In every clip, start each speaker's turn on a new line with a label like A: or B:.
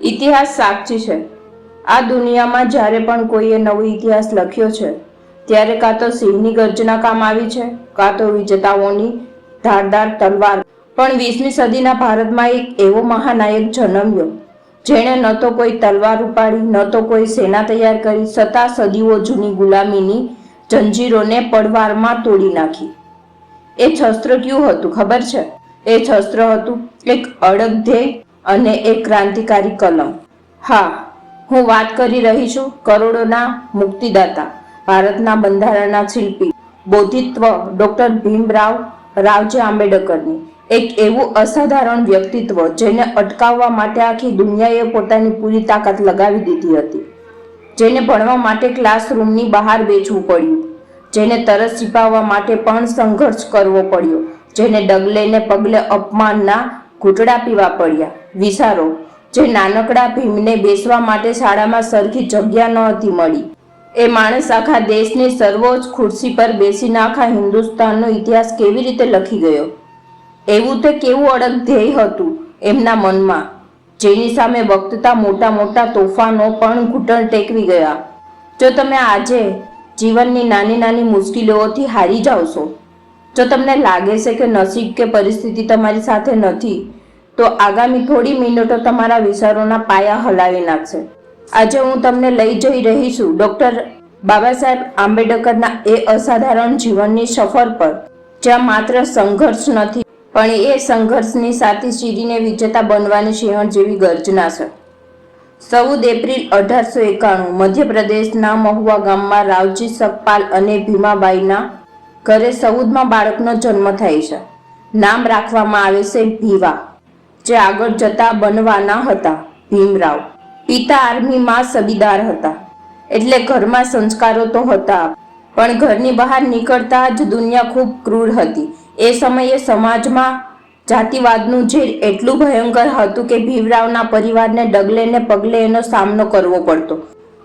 A: ઇતિહાસ સાક્ષી છે. આ દુનિયામાં જ્યારે પણ કોઈએ નવો ઇતિહાસ લખ્યો છે ત્યારે કાં તો સિંહની ગર્જના કામ આવી છે, કાં તો વિજેતાઓની ધારદાર તલવાર. પણ 20મી સદીના ભારતમાં એક એવો મહાનાયક જન્મ્યો જેણે ન તો કોઈ તલવાર ઉપાડી, ન તો કોઈ સેના તૈયાર કરી, છતાં સદીઓ જૂની ગુલામીની જંજીરોને પડવારમાં તોડી નાખી. એ શસ્ત્ર ક્યું હતું ખબર છે? એ શસ્ત્ર હતું એક અડગ ધ્યેય અને એક ક્રાંતિકારી કલમ. હા, હું વાત કરી રહી છું કરોડોના મુક્તિદાતા, ભારતના બંધારણના શિલ્પી, બોધિત્વ ડોક્ટર ભીમરાવ રાવજી આંબેડકરની. એક એવું અસાધારણ વ્યક્તિત્વ જેને અટકાવવા માટે આખી દુનિયાએ પોતાની પૂરી તાકાત લગાવી દીધી હતી, જેને ભણવા માટે ક્લાસરૂમની બહાર બેસવું પડ્યું, જેને તરસ છીપાવવા માટે પણ સંઘર્ષ કરવો પડ્યો, જેને ડગલે ને પગલે અપમાનના ઘૂંટડા પીવા પડ્યા. વિચારો, જે નાનકડા ભીમને બેસવા માટે શાળામાં સરખી જગ્યા ન હતી મળી, એ માણસ આખા દેશની સર્વોચ્ચ ખુરશી પર બેસીને આખા હિન્દુસ્તાનનો ઇતિહાસ કેવી રીતે લખી ગયો? એવું તે કેવું અડગ ધ્યેય હતું એમના મનમાં, જેની સામે વખતતા મોટા મોટા તોફાનો પણ ઘૂંટણ ટેકવી ગયા. જો તમે આજે જીવનની નાની નાની મુશ્કેલીઓથી હારી જાઓ છો, જો તમને લાગે છે કે નસીબ કે પરિસ્થિતિ તમારી સાથે નથી, તો આગામી થોડી મિનિટો તમારા વિચારોના પાયા હલાવી નાખશે. આજે હું તમને લઈ જઈ રહી છું ડૉક્ટર બાબા સાહેબ આંબેડકરના એ અસાધારણ જીવનની સફર પર, જ્યાં માત્ર સંઘર્ષ નથી પણ એ સંઘર્ષની સાથે ચીરીને વિજેતા બનવાની સિંહણ જેવી ગર્જના છે. 14 એપ્રિલ 1891 મધ્યપ્રદેશના મહુવા ગામમાં રાવજી સકપાલ અને ભીમાબાઈના ઘરે 14મા બાળકનો જન્મ થાય છે. નામ રાખવામાં આવે છે ભીવા, જે આગળ જતા બનવાના હતા ભીમરાવ. પિતા આર્મીમાં સબીદાર હતા, એટલે ઘરમાં સંસ્કારો તો હતા, પણ ઘરની બહાર નીકળતા જ દુનિયા ખૂબ ક્રૂર હતી. એ સમયે સમાજમાં જાતિવાદનું ઝેર એટલું ભયંકર હતું કે ભીમરાવના પરિવારને ડગલે ને પગલે એનો સામનો કરવો પડતો.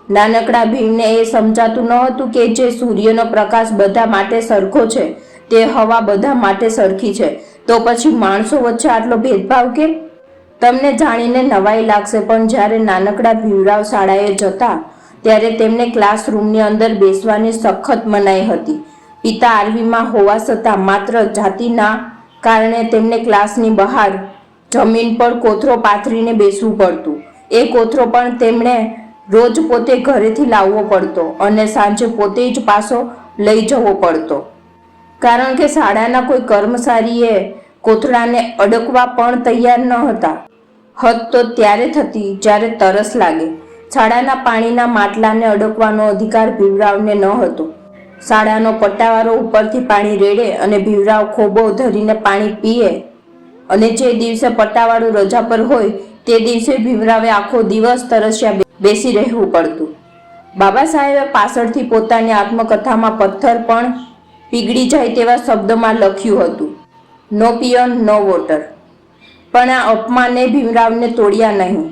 A: નાનકડા ભીમને એ સમજાતું ન હતું કે જે સૂર્યનો પ્રકાશ બધા માટે સરખો છે, તે હવા બધા માટે સરખી છે, તો પછી માણસો વચ્ચે આટલો ભેદભાવ કેમ? તમને જાણીને નવાઈ લાગશે, પણ જ્યારે નાનકડા ભીમરાવ શાળાએ જતા ત્યારે તેમને ક્લાસરૂમની અંદર બેસવાની સખત મનાઈ હતી. પિતા આર્મીમાં હોવા છતાં માત્ર જાતિના કારણે તેમને ક્લાસની બહાર જમીન પર કોથરો પાથરીને બેસવું પડતું. એ કોથરો પણ તેમણે રોજ પોતે ઘરેથી લાવવો પડતો અને સાંજે પોતે જ પાછો લઈ જવો પડતો, કારણ કે શાળાના કોઈ કર્મચારીએ કોથળાને અડકવા પણ તૈયાર ન હતા. હદ તો ત્યારે થતી જ્યારે તરસ લાગે. શાળાના પાણીના માટલાને અડકવાનો અધિકાર ભીમરાવને ન હતો. શાળાનો પટ્ટાવાળો ઉપરથી પાણી રેડે અને ભીમરાવ ખોબો ધરીને પાણી પીએ, અને જે દિવસે પટ્ટાવાળું રજા પર હોય તે દિવસે ભીમરાવે આખો દિવસ તરસ્યા બેસી રહેવું પડતું. બાબા સાહેબે પાછળથી પોતાની આત્મકથામાં પથ્થર પણ પીગળી જાય તેવા શબ્દોમાં લખ્યું હતું, નો પિયન નો વોટર. પણ આ અપમાને ભીમરાવને તોડ્યા નહીં.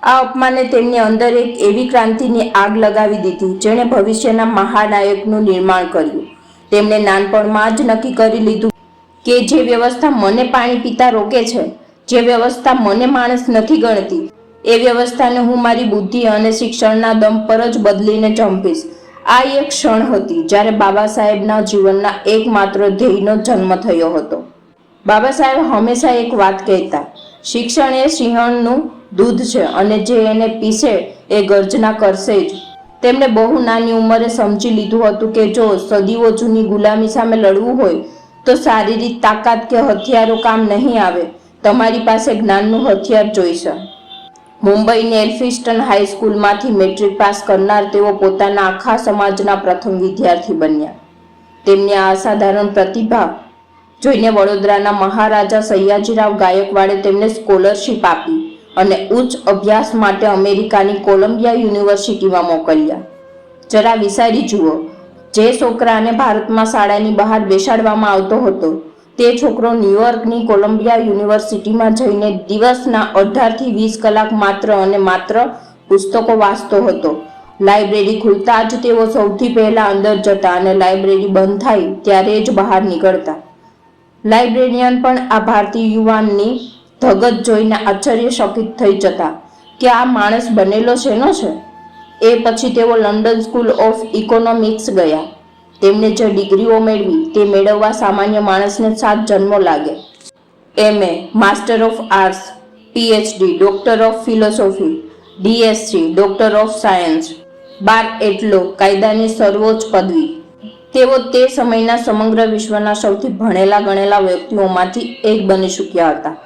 A: આ અપમાને તેમની અંદર એક એવી ક્રાંતિની આગ લગાવી દીધી જેણે ભવિષ્યના મહાનાયકનું નિર્માણ કર્યું. તેમણે નાનપણમાં જ નક્કી કરી લીધું કે જે વ્યવસ્થા મને પાણી પીતા રોકે છે, જે વ્યવસ્થા મને માણસ નથી ગણતી, એ વ્યવસ્થાને હું મારી બુદ્ધિ અને શિક્ષણના દમ પર જ બદલીને જંપીશ. આ એક ક્ષણ હતી જ્યારે બાબા સાહેબના જીવનના એકમાત્ર ધ્યેયનો જન્મ થયો હતો. બાબા સાહેબ હંમેશા એક વાત કહેતા, શિક્ષણ એ સિંહણનું દૂધ છે અને જે એને પીશે એ ગર્જના કરશે જ. તેમણે બહુ નાની ઉંમરે સમજી લીધું હતું કે જો સદીઓ જૂની ગુલામી સામે લડવું હોય તો શારીરિક તાકાત કે હથિયારો કામ નહીં આવે, તમારી પાસે જ્ઞાનનું હથિયાર જોઈશે. મુંબઈની એલ્ફિન્સ્ટન હાઈસ્કૂલમાંથી મેટ્રિક પાસ કરનાર તેઓ પોતાના આખા સમાજના પ્રથમ વિદ્યાર્થી બન્યા. તેમની આ અસાધારણ પ્રતિભા જોઈને વડોદરાના મહારાજા સયાજીરાવ ગાયકવાડે તેમને સ્કોલરશીપ આપી અને ઉચ્ચ અભ્યાસ માટે અમેરિકાની કોલંબિયા યુનિવર્સિટીમાં મોકલ્યા. જરા વિચારી જુઓ, જે છોકરાને ભારતમાં શાળાની બહાર બેસાડવામાં આવતો હતો તે છોકરો ન્યુયોર્કની કોલંબિયા યુનિવર્સિટીમાં જઈને દિવસના 18 થી 20 કલાક માત્ર અને માત્ર પુસ્તકો વાંચતો હતો. લાઇબ્રેરી ખુલતા જ તેઓ સૌથી પહેલા અંદર જતા અને લાઇબ્રેરી બંધ થાય ત્યારે જ બહાર નીકળતા. લાઇબ્રેરિયન પણ આ ભારતીય યુવાનની ધગત જોઈને આશ્ચર્યચકિત થઈ જતા. કે આ માણસ બનેલો શેનો છે. એ પછી તેઓ લંડન સ્કૂલ ઓફ ઇકોનોમિક્સ ગયા. તેમણે જે ડિગ્રીઓ મેળવી તે મેળવવા સામાન્ય માણસને 7 જન્મો લાગે. MA, master of arts, PhD, doctor of philosophy, DSc, doctor of science, bar at law કાયદાની સર્વોચ્ચ પદવી. તેઓ તે સમયના સમગ્ર વિશ્વના સૌથી ભણેલા ગણેલા વ્યક્તિઓમાંથી એક બની ચૂક્યા હતા.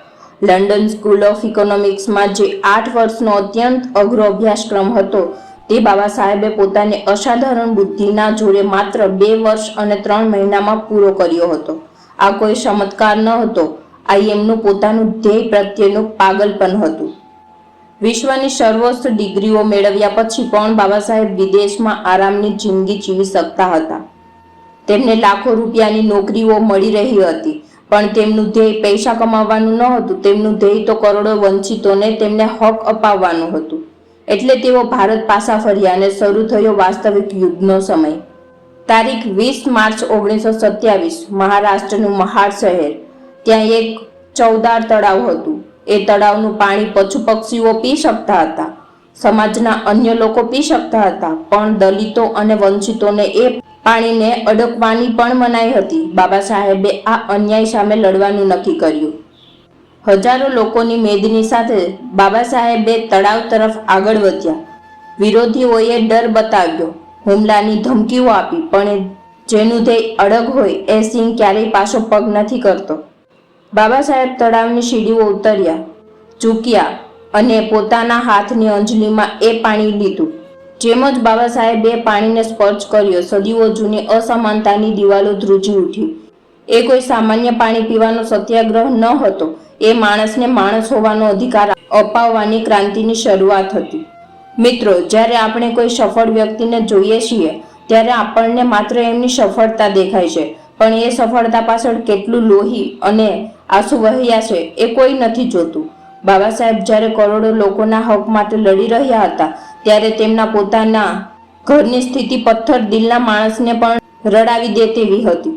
A: લંડન સ્કૂલ ઓફ ઇકોનોમિક્સમાં જે 8 વર્ષનો અત્યંત અઘરો અભ્યાસક્રમ હતો તે બાબા સાહેબે પોતાની અસાધારણ બુદ્ધિના જોરે માત્ર 2 વર્ષ અને 3 મહિનામાં પૂરો કર્યો હતો. આ કોઈ ચમત્કાર ન હતો, આ એમનું પોતાનું ધ્યેય પ્રત્યેનું પાગલપન હતું. વિશ્વની સર્વોચ્ચ ડિગ્રીઓ મેળવ્યા પછી પણ બાબા સાહેબ વિદેશમાં આરામની જિંદગી જીવી શકતા હતા. તેમને લાખો રૂપિયાની નોકરીઓ મળી રહી હતી, પણ તેમનું ધ્યેય પૈસા કમાવવાનું ન હતું. તેમનું ધ્યેય તો કરોડો વંચિતોને તેમને હક અપાવવાનું હતું. એટલે તેઓ ભારત પાછા ફર્યા અને શરૂ થયો વાસ્તવિક યુદ્ધનો સમય. તારીખ 20 માર્ચ 1927, મહારાષ્ટ્રનું મહાડ શહેર. ત્યાં એક ચૌદાર તળાવ હતું. એ તળાવનું પાણી પશુ પક્ષીઓ પી શકતા હતા, સમાજના અન્ય લોકો પી શકતા હતા, પણ દલિતો અને વંચિતોને એ પાણીને અડકવાની પણ મનાઈ હતી. બાબા સાહેબે આ અન્યાય સામે લડવાનું નક્કી કર્યું. હજારો લોકોની મેદની સાથે બાબા સાહેબે તળાવ તરફ આગળ વધ્યા. વિરોધીઓએ ડર બતાવ્યો, હુમલાની ધમકીઓ આપી, પણ જેનું ધ્યેય અડગ હોય એ સિંહ ક્યારેય પાછો પગ નથી કરતો. બાબા સાહેબ તળાવની સીડીઓ ઉતર્યા, ઝૂક્યા અને પોતાના હાથની અંજલીમાં એ પાણી લીધું. જેમ જ બાબા સાહેબે પાણીને સ્પર્શ કર્યો, સદીઓ જૂની અસમાનતાની દિવાલો ધ્રુજી ઉઠી. એ કોઈ સામાન્ય પાણી પીવાનો સત્યાગ્રહ ન હતો, એ માણસને માણસ હોવાનો અધિકાર અપાવવાની ક્રાંતિની શરૂઆત હતી. મિત્રો, જ્યારે આપણે કોઈ સફળ વ્યક્તિને જોઈએ છીએ ત્યારે આપણને માત્ર એમની સફળતા દેખાય છે, પણ એ સફળતા પાછળ કેટલું લોહી અને આંસુ વહ્યા છે એ કોઈ નથી જોતું. બાબા સાહેબ જ્યારે કરોડો લોકોના હક માટે લડી રહ્યા હતા ત્યારે તેમના પોતાના ઘરની સ્થિતિ પથ્થર દિલના માણસને પણ રડાવી દે તેવી હતી.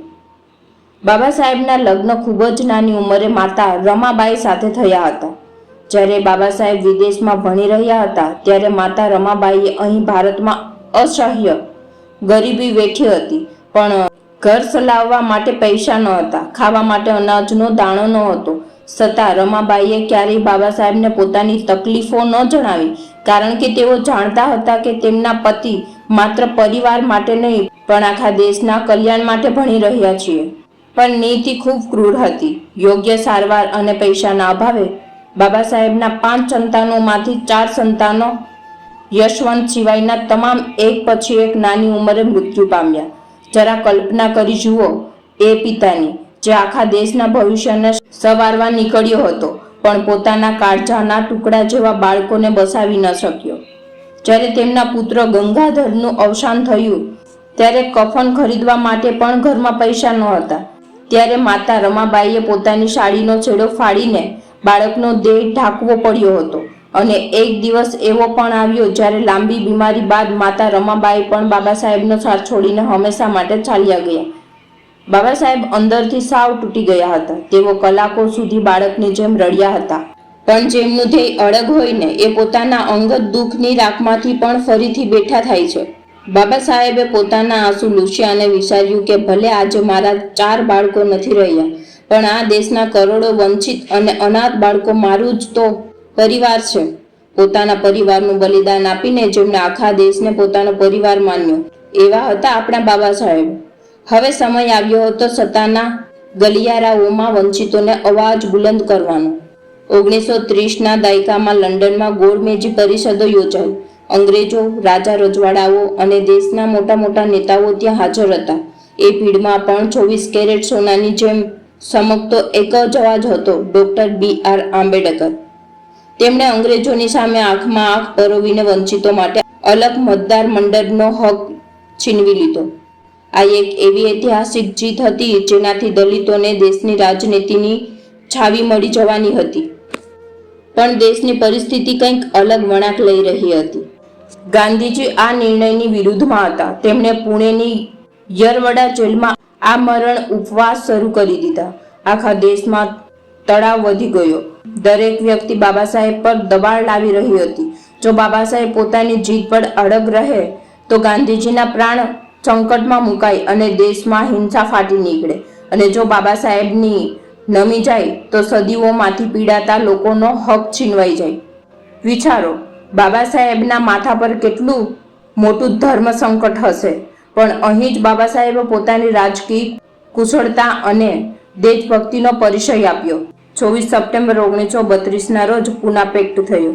A: બાબા સાહેબના લગ્ન ખૂબ જ નાની ઉંમરે માતા રમાબાઈ સાથે થયા હતા. જ્યારે બાબા સાહેબ વિદેશમાં ભણી રહ્યા હતા ત્યારે માતા રમાબાઈએ અહીં ભારતમાં અસહ્ય ગરીબી વેઠી હતી, પણ ઘર ચલાવવા માટે પૈસા ન હતા, ખાવા માટે અનાજનો દાણો ન હતો. છતાં રમાબાઈએ ક્યારેય બાબા સાહેબને પોતાની તકલીફો ન જણાવી, કારણ કે તેઓ જાણતા હતા કે તેમના પતિ માત્ર પરિવાર માટે નહીં પણ આખા દેશના કલ્યાણ માટે ભણી રહ્યા છીએ. પણ નીતિ ખૂબ ક્રૂર હતી. યોગ્ય સારવાર અને પૈસાના અભાવે બાબા સાહેબના 5 સંતાનોમાંથી 4 સંતાનો યશવંત સિવાયના તમામ એક પછી એક નાની ઉંમરે મૃત્યુ પામ્યા. જરા કલ્પના કરી જુઓ એ પિતાની, જે આખા દેશના ભવિષ્યને સવારવા નીકળ્યો હતો પણ પોતાના કાળજાના ટુકડા જેવા બાળકોને બસાવી ન શક્યો. જ્યારે તેમના પુત્ર ગંગાધરનું અવસાન થયું ત્યારે કફન ખરીદવા માટે પણ ઘરમાં પૈસા ન હતા. ત્યારે માતા રમાબાઈએ પોતાની સાડીનો છેડો ફાડીને બાળકનો દેહ ઢાંકવો પડ્યો હતો. અને એક દિવસ એવો પણ આવ્યો જ્યારે લાંબી બીમારી બાદ માતા રમાબાઈ પણ બાબા સાહેબનો સાથ છોડીને હંમેશા માટે ચાલ્યા ગયા. બાબા સાહેબ અંદરથી સાવ તૂટી ગયા હતા. તેઓ કલાકો સુધી બાળકની જેમ રડ્યા હતા, પણ જેમનું ધ્યેય અડગ હોય ને એ પોતાના અંગત દુઃખની રાખમાંથી પણ ફરીથી બેઠા થાય છે. બાબા સાહેબે પોતાના આંસુ લૂછ્યા અને વિચાર્યું કે ભલે આજે મારા 4 બાળકો નથી રહ્યા, પણ આ દેશના કરોડો વંચિત અને અનાથ બાળકો મારું જ તો પરિવાર છે. પોતાના પરિવારનું બલિદાન આપીને જેમણે આખા દેશને પોતાનો પરિવાર માન્યો, એવા હતા આપણા બાબા સાહેબ. હવે સમય આવ્યો હતો સત્તાના ગલિયારાઓમાં વંચિતોને અવાજ બુલંદ કરવાનો. 1930ના દાયકામાં લંડનમાં ગોળમેજી પરિષદો યોજાઈ. અંગ્રેજો, રાજા રજવાડાઓ અને દેશના મોટા મોટા નેતાઓ ત્યાં હાજર હતા. એ ભીડમાં પણ 24 કેરેટ સોનાની જેમ ચમકતો એક જ અવાજ હતો, ડોક્ટર B.R. આંબેડકર. તેમણે અંગ્રેજોની સામે આંખમાં આંખ પરોવીને વંચિતો માટે અલગ મતદાર મંડળનો હક છીનવી લીધો. આ એક એવી ઐતિહાસિક જીત હતી જેનાથી દલિતોને દેશની રાજનીતિની છાવી મળી જવાની હતી. પણ દેશની પરિસ્થિતિ કંઈક અલગ વળાંક લઈ રહી હતી. ગાંધીજી આ નિર્ણયની વિરુદ્ધમાં હતા. તેમણે પુણેની યરવડા જેલમાં આ મરણ ઉપવાસ શરૂ કરી દીધા. આખા દેશમાં તણાવ વધી ગયો. દરેક વ્યક્તિ બાબા સાહેબ પર દબાણ લાવી રહી હતી. જો બાબા સાહેબ પોતાની જીદ પર અડગ રહે તો ગાંધીજીના પ્રાણ સંકટમાં મુકાય અને દેશમાં હિંસા ફાટી નીકળે. અને જો બાબા સાહેબની નમી જાય તો સદીઓમાંથી પીડાતા લોકોનો હક છીનવાઈ જાય. વિચારો, બાબા સાહેબના માથા પર કેટલું મોટું ધર્મ સંકટ હશે, પણ અહીં જ બાબા સાહેબે પોતાની રાજકીય કુશળતા અને દેશભક્તિનો પરિચય આપ્યો. 24 સપ્ટેમ્બર 1932ના રોજ પૂના પેક્ટ થયો.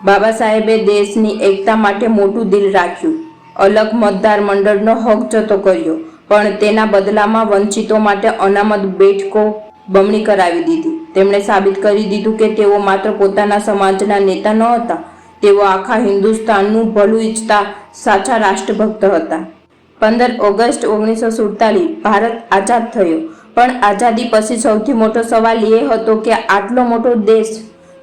A: બાબા સાહેબે દેશની એકતા માટે મોટું દિલ રાખ્યું. અલગ મતદાર મંડળનો હક જતો કર્યો, પણ તેના બદલામાં વંચિતો માટે અનામત બેઠકો બમણી કરાવી દીધી. તેમણે સાબિત કરી દીધું કે તેઓ માત્ર પોતાના સમાજના નેતા ન હતા, તેઓ આખા હિન્દુસ્તાનનું ભલું ઈચ્છતા સાચા રાષ્ટ્રભક્ત હતા. 15 ઓગસ્ટ 1947 ભારત આઝાદ થયો. પણ આઝાદી પછી સૌથી મોટો સવાલ એ હતો કે આટલો મોટો દેશ,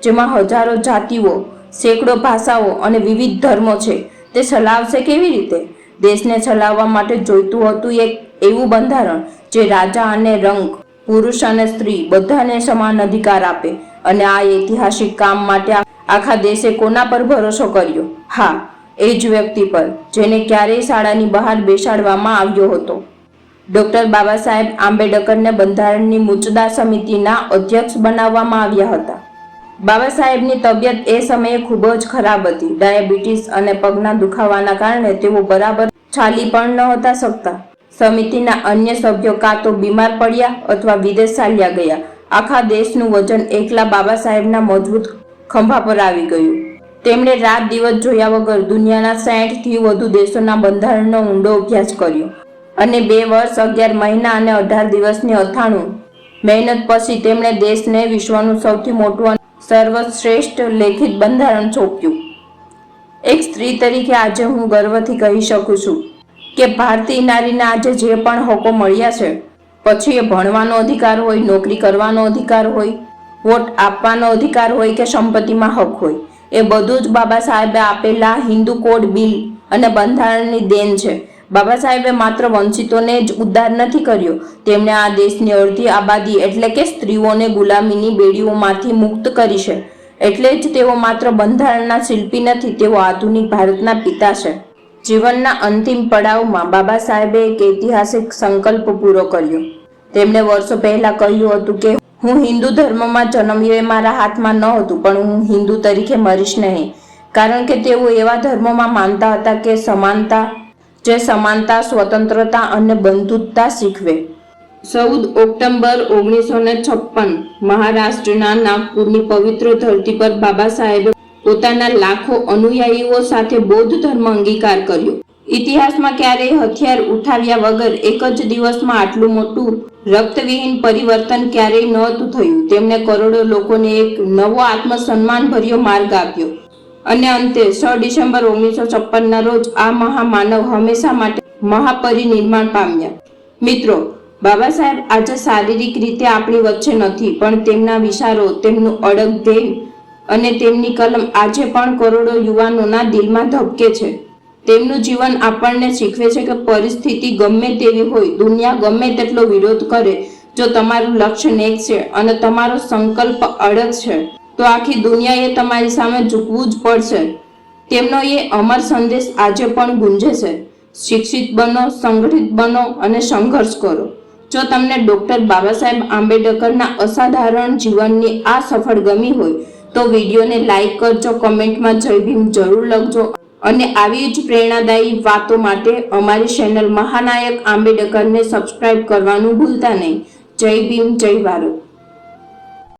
A: જેમાં હજારો જાતિઓ, સેંકડો ભાષાઓ અને વિવિધ ધર્મો છે, તે ચલાવશે કેવી રીતે? દેશને ચલાવવા માટે જોઈતું હતું એક એવું બંધારણ જે રાજા અને રંક, પુરુષ અને સ્ત્રી બધાને સમાન અધિકાર આપે. અને આ ઐતિહાસિક કામ માટે આખા દેશે કોના પર ભરોસો કર્યો? હા, એ જ વ્યક્તિ પર, જેને ક્યારેય શાળાની બહાર બેસાડવામાં આવ્યો હતો. ડોક્ટર બાબા સાહેબ આંબેડકરને બંધારણની મુચદા સમિતિના અધ્યક્ષ બનાવવામાં આવ્યા હતા. બાબા સાહેબની તબિયત એ સમયે ખૂબ જ ખરાબ હતી. ડાયાબિટીસ અને પગના દુખાવાના કારણે તેઓ બરાબર ચાલી પણ નહોતા શકતા. સમિતિના અન્ય સભ્યો કાં તો બીમાર પડ્યા અથવા વિદેશ ચાલ્યા ગયા. આખા દેશનું વજન એકલા બાબા સાહેબના મજબૂત ખંભા પર આવી ગયું. તેમણે રાત દિવસ જોયા વગર દુનિયાના 60થી વધુ દેશોના બંધારણનો ઊંડો અભ્યાસ કર્યો અને 2 વર્ષ 11 મહિના અને 18 દિવસની અથાણું મહેનત પછી તેમણે દેશને વિશ્વનું સૌથી મોટું અને સર્વશ્રેષ્ઠ લેખિત બંધારણ સોંપ્યું. એક સ્ત્રી તરીકે આજે હું ગર્વથી કહી શકું છું કે ભારતીય નારીને આજે જે પણ હકો મળ્યા છે, પછી એ ભણવાનો અધિકાર હોય, નોકરી કરવાનો અધિકાર હોય, વોટ આપવાનો અધિકાર હોય કે સંપત્તિમાં હક હોય, એ બધું જ બાબા સાહેબે આપેલા હિન્દુ કોડ બિલ અને બંધારણની દેન છે. બાબા સાહેબે માત્ર વંચિતોને જ ઉદ્ધાર નથી કર્યો, તેમણે આ દેશની અડધી આબાદી એટલે કે સ્ત્રીઓને ગુલામીની બેડીઓમાંથી મુક્ત કરી છે. એટલે જ તેઓ માત્ર બંધારણના શિલ્પી નથી, તેઓ આધુનિક ભારતના પિતા છે. જીવનના અંતિમ પડાવમાં બાબા સાહેબે એક ઐતિહાસિક સંકલ્પ પૂરો કર્યો. તેમણે વર્ષો પહેલા કહ્યું હતું કે હું હિન્દુ ધર્મમાં જન્મ્યો એ મારા હાથમાં ન હતું, પણ હું હિન્દુ તરીકે મરીશ નહીં. કારણ કે તેઓ એવા ધર્મમાં માનતા હતા કે જે સમાનતા, સ્વતંત્રતા અને બંધુત્વતા શીખવે. 14 ઓક્ટોબર 1956 મહારાષ્ટ્રના નાગપુરની પવિત્ર ધરતી પર બાબા સાહેબે પોતાના લાખો અનુયાયીઓ સાથે બૌદ્ધ ધર્મ અંગીકાર કર્યો. ઇતિહાસમાં ક્યારેય હથિયાર ઉઠાવ્યા વગર એક જ દિવસમાં આટલું મોટું રક્તવિહીન પરિવર્તન ક્યારેય નહોતું થયું. તેમણે કરોડો લોકોને એક નવો આત્મસન્માન ભર્યો માર્ગ આપ્યો. અને અંતે 6 ડિસેમ્બર 1956ના રોજ આ મહામાનવ હંમેશા માટે મહાપરિનિર્વાણ પામ્યા. મિત્રો, બાબા સાહેબ આજે શારીરિક રીતે આપણી વચ્ચે નથી, પણ તેમના વિચારો, તેમનું અડગ ધ્યેય અને તેમની કલમ આજે પણ કરોડો યુવાનોના દિલમાં ધબકે છે. તેમનું જીવન આપણને શીખવે છે કે પરિસ્થિતિ ગમે તેવી હોય, દુનિયા ગમે તેટલો વિરોધ કરે, જો તમારું લક્ષ્ય નેક છે અને તમારો સંકલ્પ અડગ છે, તો આખી દુનિયાએ તમારી સામે ઝૂકવું જ પડશે. તેમનો એ અમર સંદેશ આજે પણ ગુંજે છે. શિક્ષિત બનો, સંગઠિત બનો અને સંઘર્ષ કરો. જો તમને ડોક્ટર બાબા સાહેબ આંબેડકરના અસાધારણ જીવનની આ સફળ ગમી હોય તો વિડીયોને લાઈક કરજો, કમેન્ટમાં જય ભીમ જરૂર લખજો અને આવી જ પ્રેરણાદાયી વાતો માટે અમારી ચેનલ મહાનાયક આંબેડકરને સબસ્ક્રાઇબ કરવાનું ભૂલતા નહીં. જય ભીમ, જય ભારત.